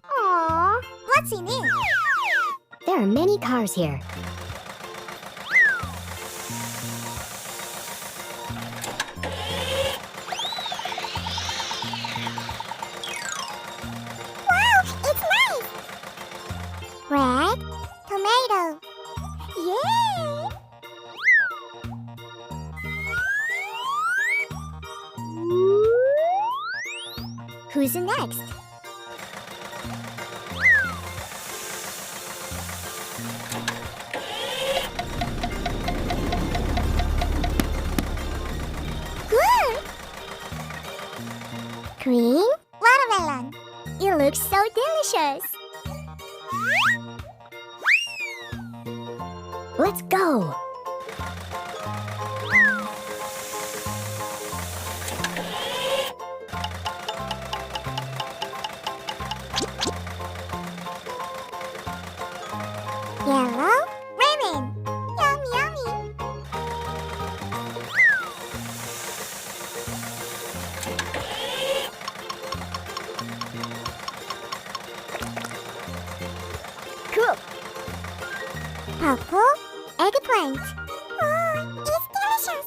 Aww, what's in it? There are many cars here. Wow, it's nice! Red tomato. Yay! Who's next? Good! Green watermelon. It looks so delicious. Let's go! Yellow lemon. Yum, yummy. Cool! Purple eggplant. Oh, it's delicious.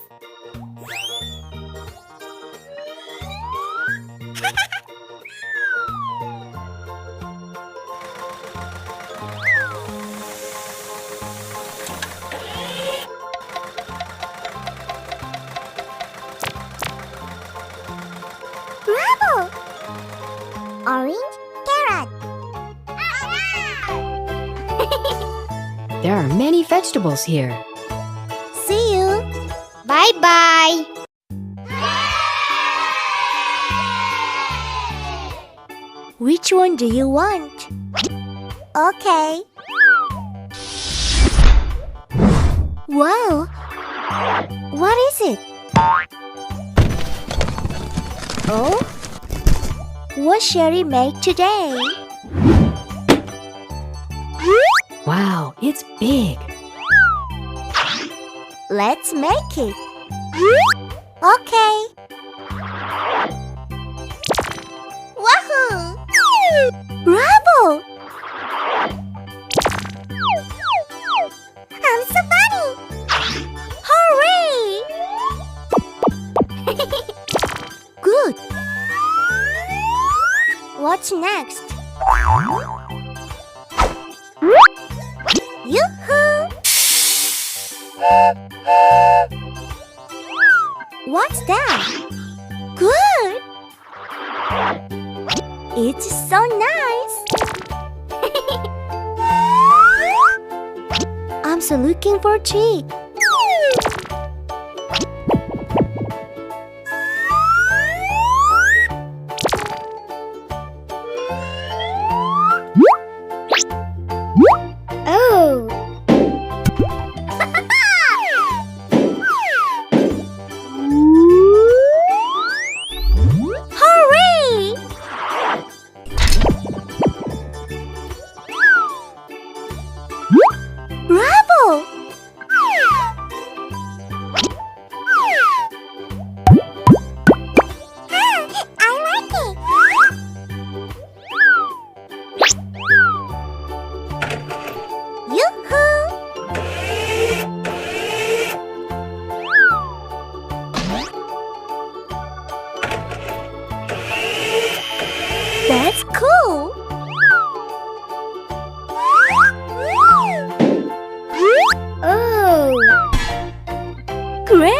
Bravo! Orange carrot. There are many vegetables here. See you. Bye-bye. Which one do you want? Okay. Wow. What is it? Oh? What shall we make today? Wow, it's big. Let's make it. Okay. Wahoo! Bravo! I'm so funny! Hooray! Good. What's next? Yoo-hoo! What's that? Good! It's so nice! I'm so looking for a treat. Oh! Hooray! Bravo! I like it! Yoo-hoo! That's cool! Oh! Great!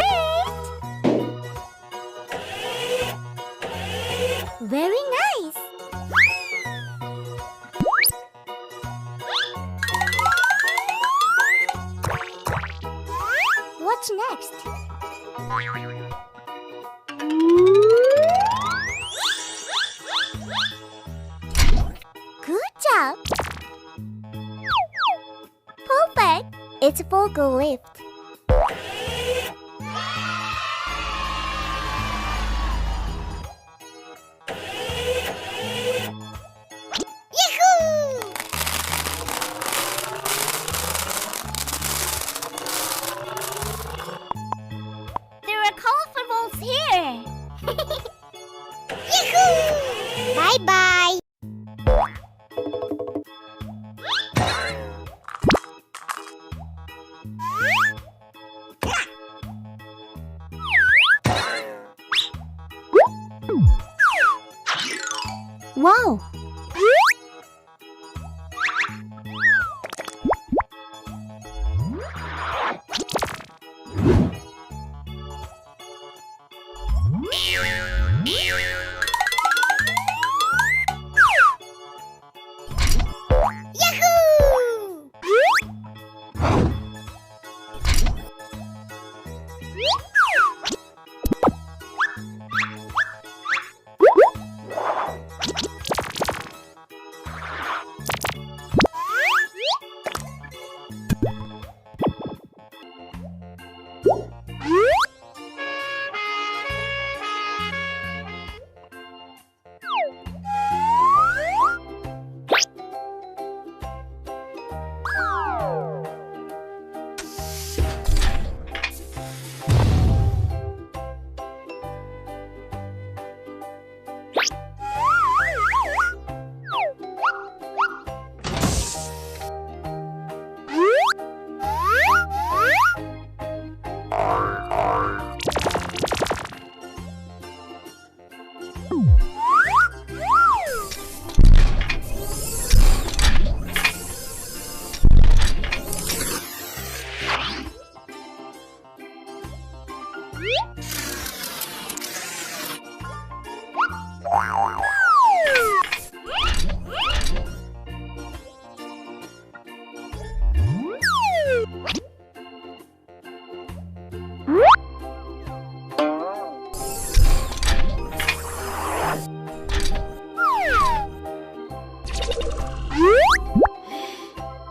Very nice! What's next? Good job! Perfect! It's a vocal lift. Yahoo! There are colorful balls here. Bye-bye. Wow! Yahoo!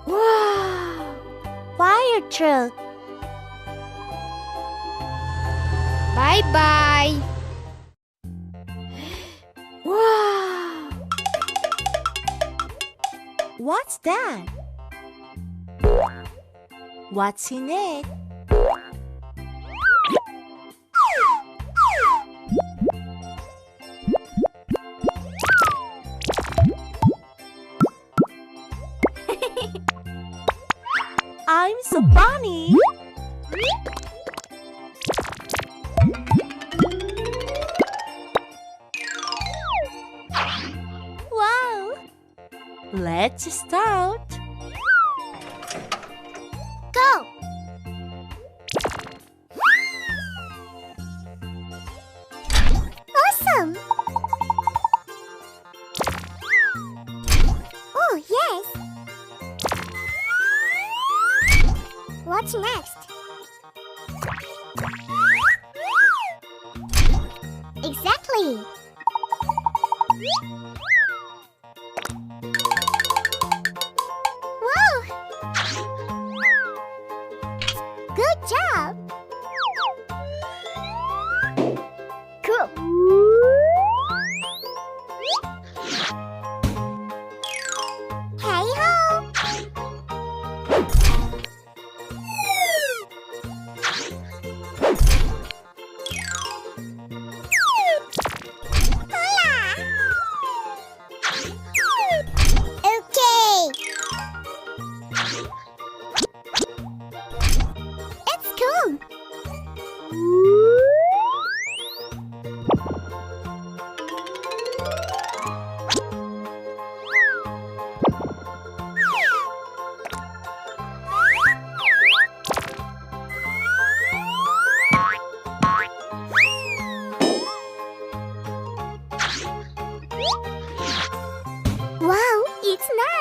Wow! Fire truck. Bye-bye. Wow! What's that? What's in it? I'm so funny. Wow! Let's start. Go. Awesome. Oh, yes. What's next? Exactly. Whoa! Good job. Cool. Hey ho! Okay. It's cool. Wow, it's nice.